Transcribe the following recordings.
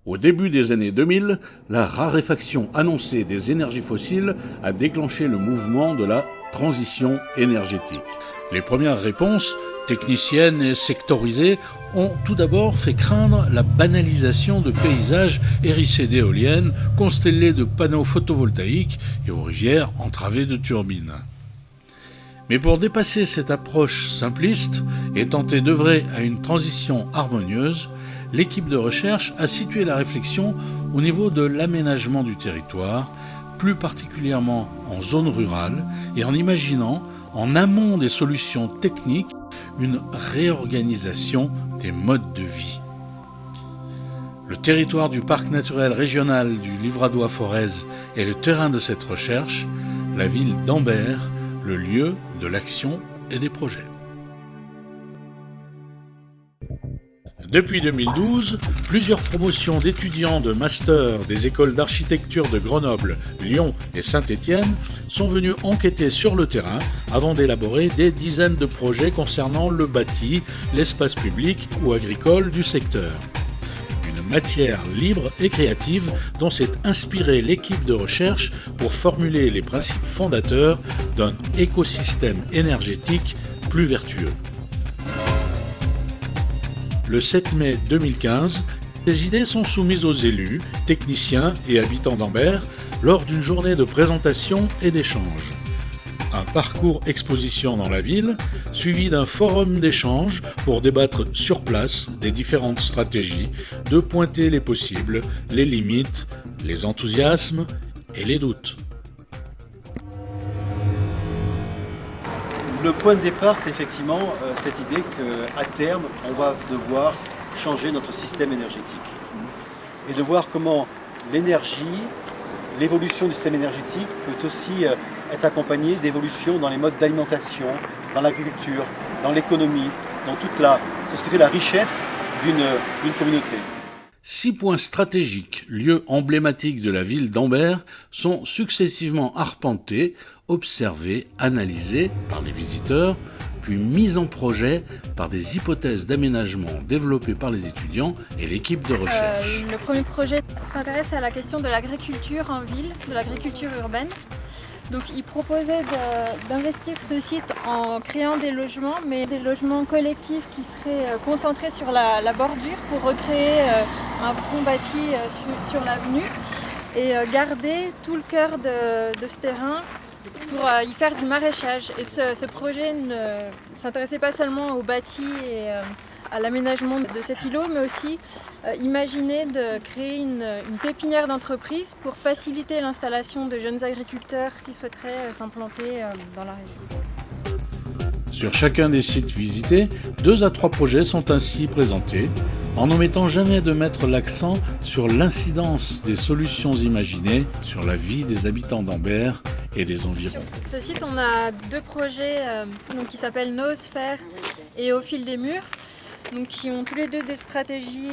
Au début des années 2000, la raréfaction annoncée des énergies fossiles a déclenché le mouvement de la transition énergétique. Les premières réponses, techniciennes et sectorisées, ont tout d'abord fait craindre la banalisation de paysages hérissés d'éoliennes, constellés de panneaux photovoltaïques et aux rivières entravées de turbines. Mais pour dépasser cette approche simpliste et tenter d'œuvrer à une transition harmonieuse, l'équipe de recherche a situé la réflexion au niveau de l'aménagement du territoire, plus particulièrement en zone rurale, et en imaginant, en amont des solutions techniques, une réorganisation des modes de vie. Le territoire du parc naturel régional du Livradois-Forez est le terrain de cette recherche, la ville d'Ambert, le lieu de l'action et des projets. Depuis 2012, plusieurs promotions d'étudiants de master des écoles d'architecture de Grenoble, Lyon et Saint-Étienne sont venus enquêter sur le terrain avant d'élaborer des dizaines de projets concernant le bâti, l'espace public ou agricole du secteur. Une matière libre et créative dont s'est inspirée l'équipe de recherche pour formuler les principes fondateurs d'un écosystème énergétique plus vertueux. Le 7 mai 2015, ces idées sont soumises aux élus, techniciens et habitants d'Ambert lors d'une journée de présentation et d'échange. Un parcours exposition dans la ville, suivi d'un forum d'échange pour débattre sur place des différentes stratégies, de pointer les possibles, les limites, les enthousiasmes et les doutes. Le point de départ, c'est effectivement cette idée qu'à terme, on va devoir changer notre système énergétique. Et de voir comment l'énergie, l'évolution du système énergétique peut aussi être accompagnée d'évolutions dans les modes d'alimentation, dans l'agriculture, dans l'économie, dans c'est ce qui fait la richesse d'une communauté. 6 points stratégiques, lieux emblématiques de la ville d'Ambert, sont successivement arpentés, observés, analysés par les visiteurs, puis mis en projet par des hypothèses d'aménagement développées par les étudiants et l'équipe de recherche. Le premier projet s'intéresse à la question de l'agriculture en ville, de l'agriculture urbaine. Donc il proposait d'investir ce site en créant des logements, mais des logements collectifs qui seraient concentrés sur la bordure pour recréer un front bâti sur l'avenue et garder tout le cœur de ce terrain pour y faire du maraîchage. Et ce projet ne s'intéressait pas seulement au bâti et à l'aménagement de cet îlot, mais aussi imaginer de créer une pépinière d'entreprise pour faciliter l'installation de jeunes agriculteurs qui souhaiteraient s'implanter dans la région. Sur chacun des sites visités, 2 à 3 projets sont ainsi présentés, en n'omettant jamais de mettre l'accent sur l'incidence des solutions imaginées sur la vie des habitants d'Ambert et des environs. Sur ce site, on a 2 projets qui s'appellent Noosphère et Au fil des murs, qui ont tous les 2 des stratégies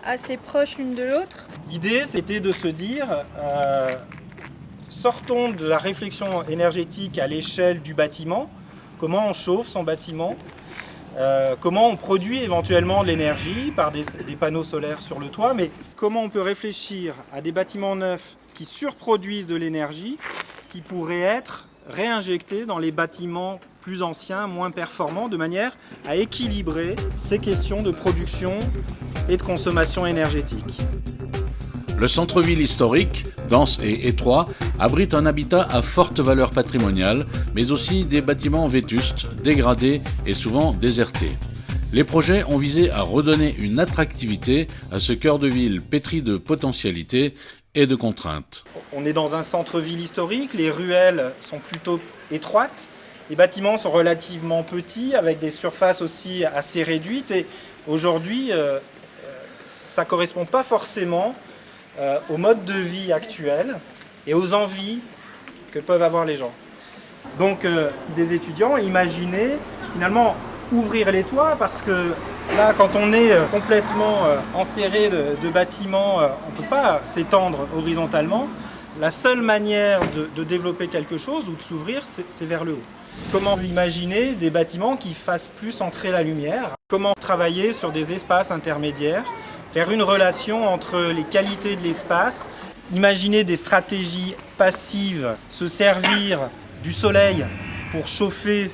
assez proches l'une de l'autre. L'idée, c'était de se dire, sortons de la réflexion énergétique à l'échelle du bâtiment, comment on chauffe son bâtiment, comment on produit éventuellement de l'énergie par des panneaux solaires sur le toit, mais comment on peut réfléchir à des bâtiments neufs qui surproduisent de l'énergie, qui pourraient être réinjectés dans les bâtiments plus anciens, moins performants, de manière à équilibrer ces questions de production et de consommation énergétique. Le centre-ville historique, dense et étroit, abrite un habitat à forte valeur patrimoniale, mais aussi des bâtiments vétustes, dégradés et souvent désertés. Les projets ont visé à redonner une attractivité à ce cœur de ville pétri de potentialités et de contraintes. On est dans un centre-ville historique, les ruelles sont plutôt étroites, les bâtiments sont relativement petits, avec des surfaces aussi assez réduites, et aujourd'hui, ça ne correspond pas forcément au mode de vie actuel et aux envies que peuvent avoir les gens. Donc des étudiants imaginaient finalement ouvrir les toits, parce que là, quand on est complètement enserré de bâtiments, on ne peut pas s'étendre horizontalement. La seule manière de développer quelque chose ou de s'ouvrir, c'est vers le haut. Comment imaginer des bâtiments qui fassent plus entrer la lumière? Comment travailler sur des espaces intermédiaires, faire une relation entre les qualités de l'espace, imaginer des stratégies passives, se servir du soleil pour chauffer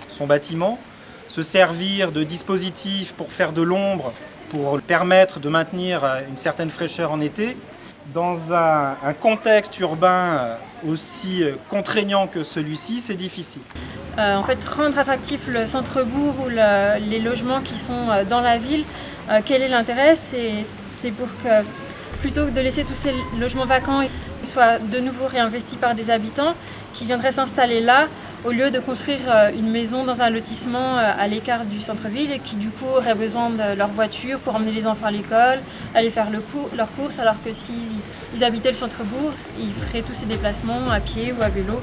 son bâtiment, se servir de dispositifs pour faire de l'ombre, pour permettre de maintenir une certaine fraîcheur en été. Dans un contexte urbain aussi contraignant que celui-ci, c'est difficile. En fait, rendre attractif le centre-bourg ou les logements qui sont dans la ville, quel est l'intérêt? C'est pour que, plutôt que de laisser tous ces logements vacants, ils soient de nouveau réinvestis par des habitants qui viendraient s'installer là, au lieu de construire une maison dans un lotissement à l'écart du centre-ville et qui du coup auraient besoin de leur voiture pour emmener les enfants à l'école, aller faire leurs courses, alors que s'ils habitaient le centre-bourg, ils feraient tous ces déplacements à pied ou à vélo.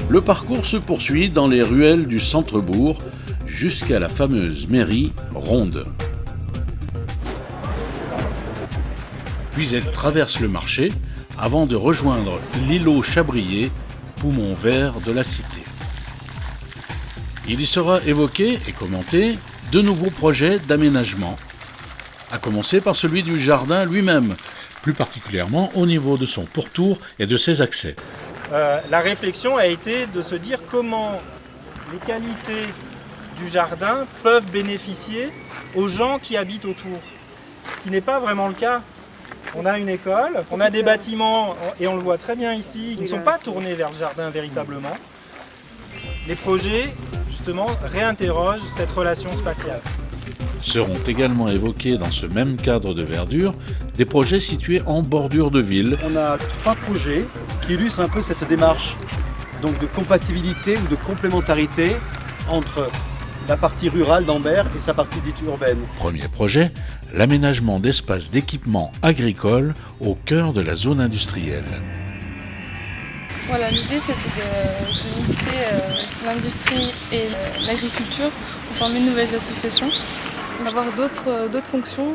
Le parcours se poursuit dans les ruelles du centre-bourg jusqu'à la fameuse mairie ronde. Puis elle traverse le marché avant de rejoindre l'îlot Chabrier, poumon vert de la cité. Il y sera évoqué et commenté de nouveaux projets d'aménagement, à commencer par celui du jardin lui-même, plus particulièrement au niveau de son pourtour et de ses accès. La réflexion a été de se dire comment les qualités du jardin peuvent bénéficier aux gens qui habitent autour, ce qui n'est pas vraiment le cas. On a une école, on a des bâtiments, et on le voit très bien ici, qui ne sont pas tournés vers le jardin véritablement. Les projets, justement, réinterrogent cette relation spatiale. Seront également évoqués dans ce même cadre de verdure des projets situés en bordure de ville. On a 3 projets qui illustrent un peu cette démarche donc de compatibilité ou de complémentarité entre la partie rurale d'Ambert et sa partie dite urbaine. Premier projet, l'aménagement d'espaces d'équipement agricole au cœur de la zone industrielle. Voilà, l'idée c'était de mixer l'industrie et l'agriculture pour former de nouvelles associations, avoir d'autres fonctions.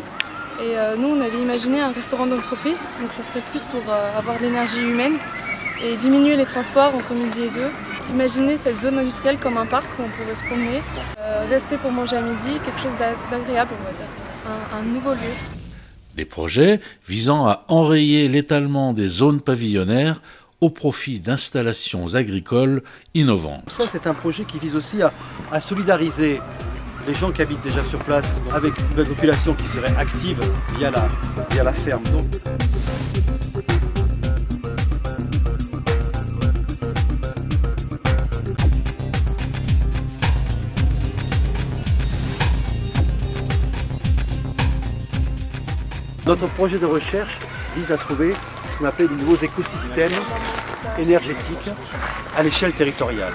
Et nous on avait imaginé un restaurant d'entreprise, donc ça serait plus pour avoir de l'énergie humaine et diminuer les transports entre midi et 2. Imaginer cette zone industrielle comme un parc où on pourrait se promener, rester pour manger à midi, quelque chose d'agréable on va dire, un nouveau lieu. Des projets visant à enrayer l'étalement des zones pavillonnaires au profit d'installations agricoles innovantes. Ça c'est un projet qui vise aussi à solidariser les gens qui habitent déjà sur place avec une nouvelle population qui serait active via la ferme. Donc, notre projet de recherche vise à trouver ce qu'on appelle de nouveaux écosystèmes énergétiques à l'échelle territoriale.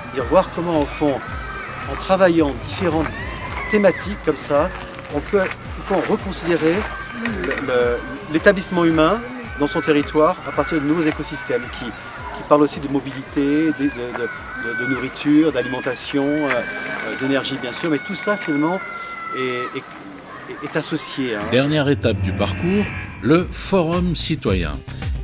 C'est-à-dire voir comment, au fond, en travaillant différentes thématiques comme ça, on peut reconsidérer l'établissement humain dans son territoire à partir de nouveaux écosystèmes qui parlent aussi de mobilité, de nourriture, d'alimentation, d'énergie bien sûr, mais tout ça finalement est associé. Dernière étape du parcours, le Forum citoyen.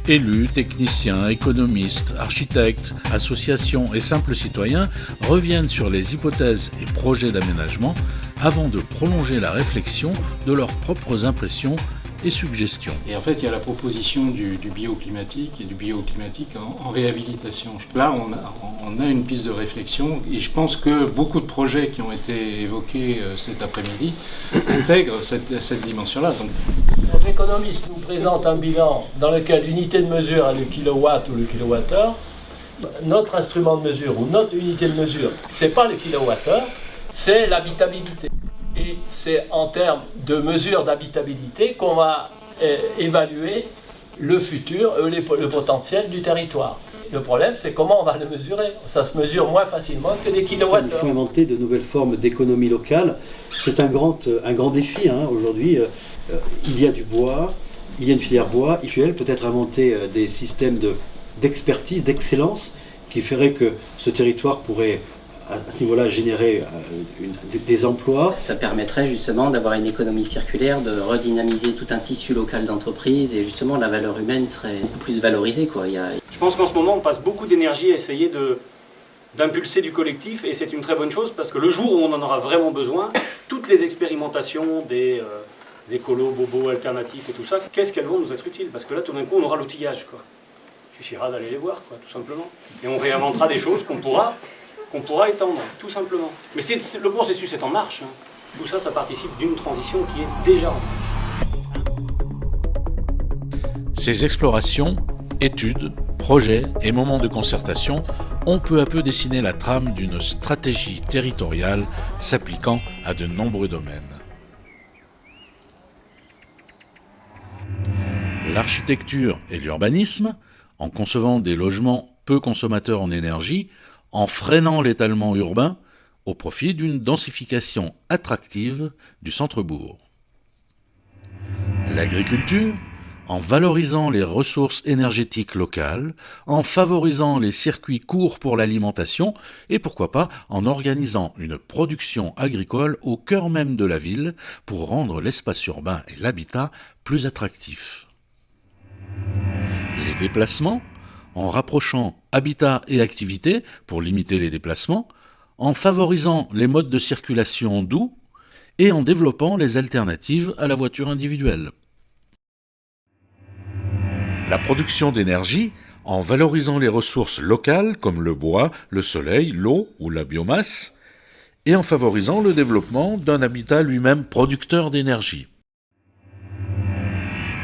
Élus, techniciens, économistes, architectes, associations et simples citoyens reviennent sur les hypothèses et projets d'aménagement avant de prolonger la réflexion de leurs propres impressions et suggestions. Et en fait, il y a la proposition du bioclimatique et du bioclimatique en réhabilitation. Là, on a une piste de réflexion et je pense que beaucoup de projets qui ont été évoqués cet après-midi intègrent cette dimension-là. Donc, notre économiste nous présente un bilan dans lequel l'unité de mesure est le kilowatt ou le kilowattheure. Notre instrument de mesure ou notre unité de mesure, c'est pas le kilowattheure, c'est l'habitabilité. Et c'est en termes de mesure d'habitabilité qu'on va évaluer le futur, le potentiel du territoire. Le problème, c'est comment on va le mesurer. Ça se mesure moins facilement que des kilowattheures. Il faut inventer de nouvelles formes d'économie locale. C'est un grand défi aujourd'hui. Il y a du bois, il y a une filière bois. Il faut peut-être inventer des systèmes d'expertise, d'excellence, qui feraient que ce territoire pourrait à ce niveau-là générer des emplois. Ça permettrait justement d'avoir une économie circulaire, de redynamiser tout un tissu local d'entreprise et justement la valeur humaine serait beaucoup plus valorisée, quoi. Je pense qu'en ce moment on passe beaucoup d'énergie à essayer d'impulser du collectif, et c'est une très bonne chose parce que le jour où on en aura vraiment besoin, toutes les expérimentations des écolos, bobos, alternatifs et tout ça, qu'est-ce qu'elles vont nous être utiles? Parce que là, tout d'un coup, on aura l'outillage, quoi. Il suffira d'aller les voir, quoi, tout simplement. Et on réinventera des choses qu'on pourra étendre, tout simplement. Mais le processus est en marche. Hein. Tout ça, ça participe d'une transition qui est déjà en marche. Ces explorations, études, projets et moments de concertation ont peu à peu dessiné la trame d'une stratégie territoriale s'appliquant à de nombreux domaines. L'architecture et l'urbanisme, en concevant des logements peu consommateurs en énergie, en freinant l'étalement urbain, au profit d'une densification attractive du centre-bourg. L'agriculture, en valorisant les ressources énergétiques locales, en favorisant les circuits courts pour l'alimentation et pourquoi pas en organisant une production agricole au cœur même de la ville pour rendre l'espace urbain et l'habitat plus attractifs. Les déplacements, en rapprochant habitat et activité pour limiter les déplacements, en favorisant les modes de circulation doux et en développant les alternatives à la voiture individuelle. La production d'énergie, en valorisant les ressources locales comme le bois, le soleil, l'eau ou la biomasse, et en favorisant le développement d'un habitat lui-même producteur d'énergie.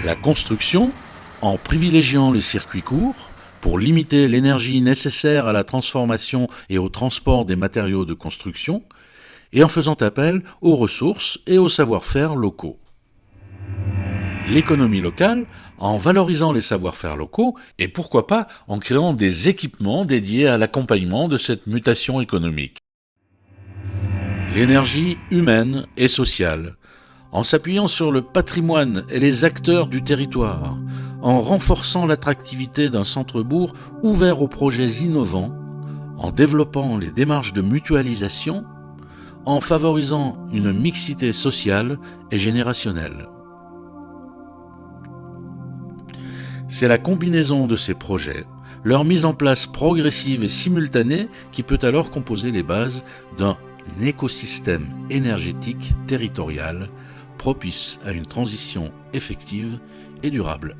La construction, en privilégiant les circuits courts, pour limiter l'énergie nécessaire à la transformation et au transport des matériaux de construction, et en faisant appel aux ressources et aux savoir-faire locaux. L'économie locale, en valorisant les savoir-faire locaux, et pourquoi pas en créant des équipements dédiés à l'accompagnement de cette mutation économique. L'énergie humaine et sociale, en s'appuyant sur le patrimoine et les acteurs du territoire, en renforçant l'attractivité d'un centre-bourg ouvert aux projets innovants, en développant les démarches de mutualisation, en favorisant une mixité sociale et générationnelle. C'est la combinaison de ces projets, leur mise en place progressive et simultanée qui peut alors composer les bases d'un écosystème énergétique territorial propice à une transition effective et durable.